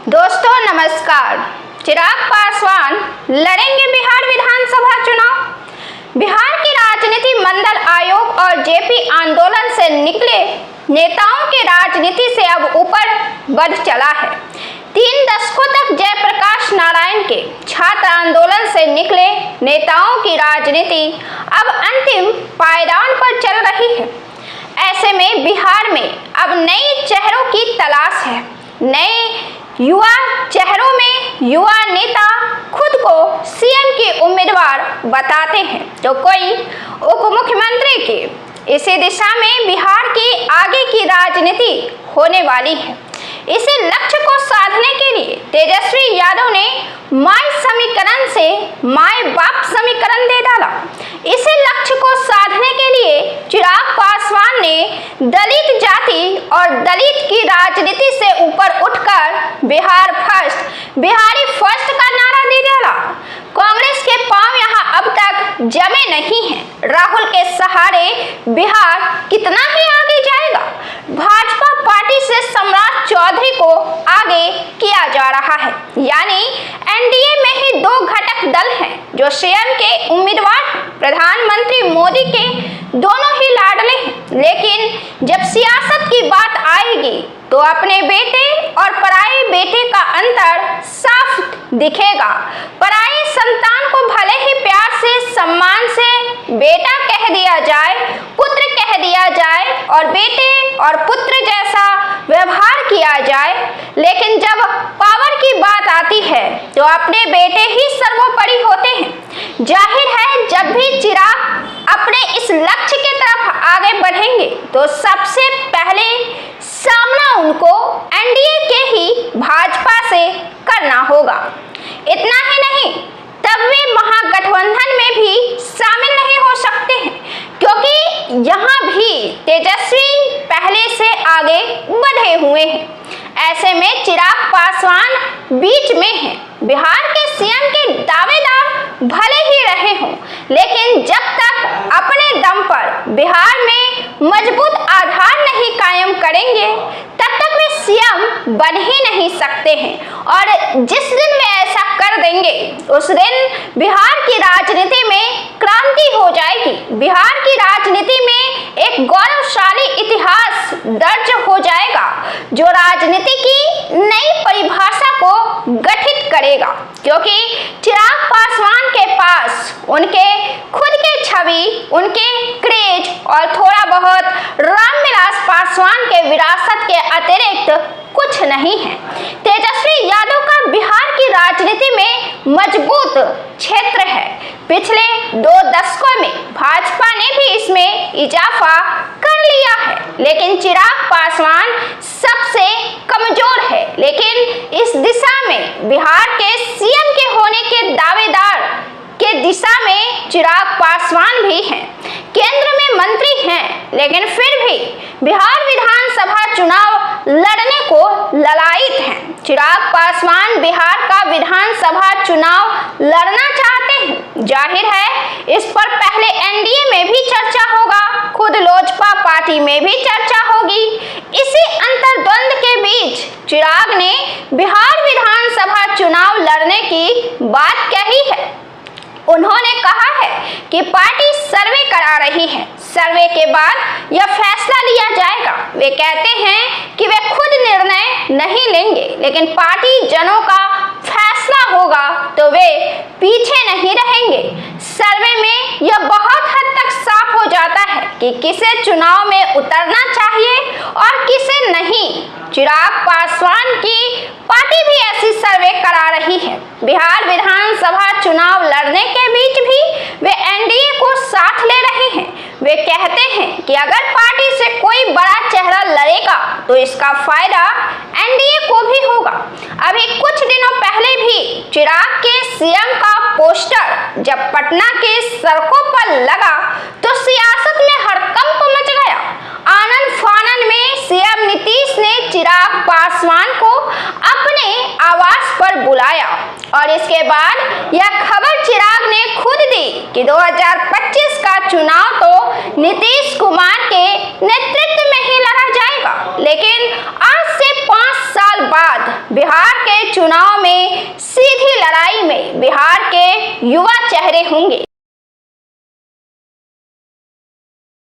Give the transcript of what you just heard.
दोस्तों नमस्कार। चिराग पासवान लड़ेंगे बिहार विधानसभा चुनाव। बिहार की राजनीति मंडल आयोग और जेपी आंदोलन से निकले नेताओं की राजनीति से अब ऊपर बढ़ चला है। 3 दशकों तक जयप्रकाश नारायण के छात्र आंदोलन से निकले नेताओं की राजनीति अब अंतिम पायदान पर चल रही है। ऐसे में बिहार में अब नए चेहरों की तलाश है। नए युवा चेहरों में युवा नेता खुद को सीएम के उम्मीदवार बताते हैं तो कोई उप मुख्यमंत्री के। इसी दिशा में बिहार की आगे की राजनीति होने वाली है। इसी लक्ष्य को साधने के लिए तेजस्वी यादव ने माय समीकरण से माय बाप समीकरण दे डाला। इसी लक्ष्य को साधने के लिए चिराग पासवान ने दलित जाति और दलित की राजनीति से ऊपर उठकर बिहार फर्स्ट, बिहारी फर्स्ट का नारा दे डाला। कांग्रेस के पांव यहां अब तक जमे नहीं हैं। राहुल के सहारे बिहार कितना ही आगे जाएगा। भाजपा पार्टी से सम्राट चौधरी को आगे किया जा रहा है, यानी एनडीए में ही 2 घटक दल हैं जो सीएम के उम्मीदवार प्रधानमंत्री मोदी के दोनों ही लाडले हैं। लेकिन जब सियासत की बात आएगी तो अपने बेटे और पराये बेटे का अंतर साफ दिखेगा। पराये संतान को भले ही प्यार से सम्मान से बेटा कह दिया जाए, पुत्र कह दिया जाए और बेटे और पुत्र जैसा व्यवहार किया जाए, लेकिन जब पावर की बात आती है तो अपने बेटे ही सर्वोपरि होते हैं। जाहिर है जब भी चिराग अपने इस लक्ष्य की तरफ आगे बढ़ेंगे तो सबसे पहले सामना उनको एनडीए के ही भाजपा से करना होगा। इतना ही नहीं, तब वे महागठबंधन में भी शामिल नहीं हो सकते हैं, क्योंकि यहाँ भी तेजस्वी पहले से आगे बढ़े हुए हैं। ऐसे में चिराग पासवान बीच में हैं। बिहार के सीएम के दावेदार भले ही रहे हों, लेकिन जब तक अपने दम पर बिहार में मजबूत आधार नहीं कायम करेंगे तब तक वे सीएम बन ही नहीं सकते हैं। और जिस दिन वे ऐसा कर देंगे उस दिन बिहार की राजनीति में क्रांति हो जाएगी। बिहार की राजनीति में एक गौरवशाली इतिहास दर्ज हो जाएगा जो राजनीति की नई परिभाषा को गठित करेगा, क्योंकि चिराग पासवान के पास उनके खुद के छवि, उनके क्रेज और थोड़ा बहुत रामविलास पासवान के विरासत के अतिरिक्त कुछ नहीं है। तेजस्वी यादव का बिहार की राजनीति में मजबूत क्षेत्र है। पिछले 2 दशकों में भाजपा ने भी इसमें इजाफा कर लिया है, लेकिन चिराग पासवान सबसे कमजोर है। लेकिन इस दिशा में बिहार के सीएम के होने के दावेदार के दिशा में चिराग पासवान भी हैं। केंद्र में मंत्री हैं, लेकिन फिर भी बिहार विधानसभा चुनाव लड़ने को ललायित हैं। चिराग पासवान बिहार का विधानसभा चुनाव लड़ना चाहते हैं। जाहिर है इस पर पहले एनडीए में भी चर्चा होगा, खुद लोजपा पार्टी में भी चर्चा होगी। इसी अंतर्द्वंद के बीच चिराग ने बिहार विधानसभा चुनाव लड़ने की बात कही है। उन्होंने कहा है कि पार्टी सर्वे करा रही है, सर्वे के बाद यह फैसला लिया जाएगा। वे कहते हैं कि वे खुद निर्णय नहीं लेंगे, लेकिन पार्टी जनों का फैसला होगा तो वे पीछे नहीं रहेंगे। सर्वे में यह बहुत हद तक साफ हो जाता है कि किसे चुनाव में उतरना चाहिए और किसे नहीं। चिराग पासवान की पार्टी भी ऐसी सर्वे करा रही है। बिहार विधानसभा चुनाव लड़ने के बीच भी वे एनडीए को साथ ले रहे हैं। वे कहते हैं कि अगर पार्टी से कोई बड़ा चेहरा लड़ेगा तो इसका फायदा एनडीए को भी होगा। अभी कुछ दिनों पहले भी चिराग के सीएम का पोस्टर जब पटना के सड़कों पर लगा तो सियासत में हड़कंप मच गया। आनन फानन में सीएम नीतीश ने चिराग पासवान को अपने आवास पर बुलाया और इसके बाद यह खबर चिराग ने खुद दी कि 2025 का चुनाव तो नीतीश कुमार के नेतृत्व में ही लड़ा जाएगा। लेकिन आज से 5 साल बाद बिहार के चुनाव में सीधी लड़ाई में बिहार के युवा चेहरे होंगे।